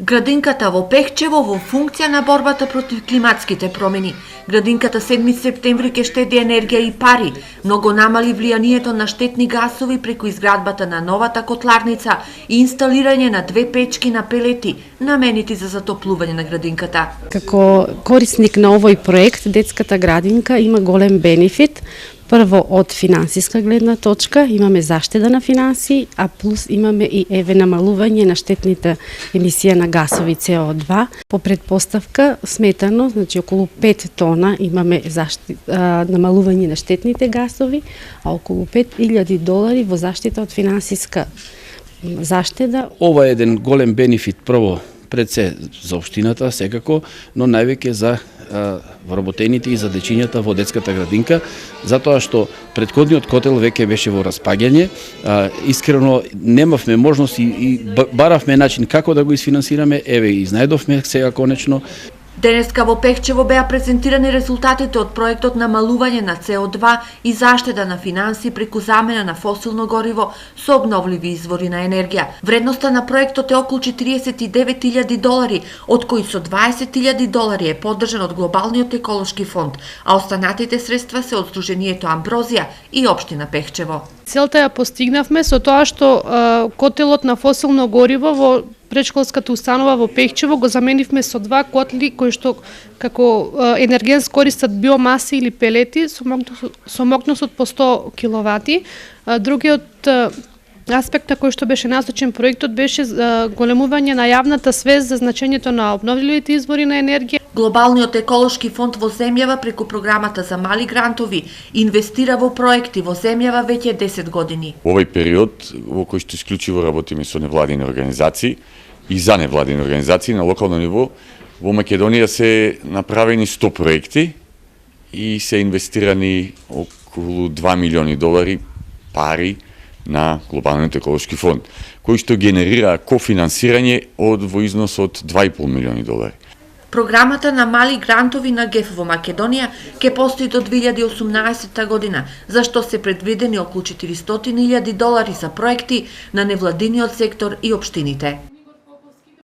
Градинката во Пехчево во функција на борбата против климатските промени. Градинката 7 септември ќе штеди енергија и пари, многу намали влијанието на штетни гасови преку изградбата на новата котларница и инсталирање на 2 печки на пелети, наменети за затоплување на градинката. Како корисник на овој проект, детската градинка има голем бенефит. Прво, од финансиска гледна точка, имаме заштеда на финансии, а плюс имаме и намалување на штетните емисија на гасови CO2. По предпоставка, сметано, значи околу 5 тона имаме намалување на штетните гасови, а околу $5,000 во заштита од финансиска заштеда. Ова е еден голем бенефит, прво пред се за општината секако, но највеќе за вработените и за дечињата во детската градинка, затоа што претходниот котел веќе беше во распаѓање. Искрено немавме можност и баравме начин како да го изфинансираме, еве и изнајдовме сега конечно. Денеска во Пехчево беа презентирани резултатите од проектот намалување на CO2 и заштеда на финанси преку замена на фосилно гориво со обновливи извори на енергија. Вредноста на проектот е околу $49,000, од кои со $20,000 е поддржан од Глобалниот еколошки фонд, а останатите средства се од Сдруженијето Амброзија и општина Пехчево. Целта ја постигнавме со тоа што котелот на фосилно гориво во предшколската установа во Пехчево го заменивме со 2 котли кои што како енергенс користат биомаси или пелети со мокносот по 100 киловати. Другиот аспект на кој што беше насочен проектот беше големување на јавната свест за значењето на обновливите извори на енергија. Глобалниот еколошки фонд во земјава преку програмата за мали грантови инвестира во проекти во земјава веќе 10 години. Овој период во кој што исклучиво работиме со невладини организации и за невладини организации на локално ниво, во Македонија се направени 100 проекти и се инвестирани околу $2 милиони пари на Глобалниот еколошки фонд, кој што генерира кофинансирање во износ од $2,5 милиони. Програмата на мали грантови на ГЕФ во Македонија ќе постои до 2018 година, за што се предвидени околу $400,000 за проекти на невладиниот сектор и општините.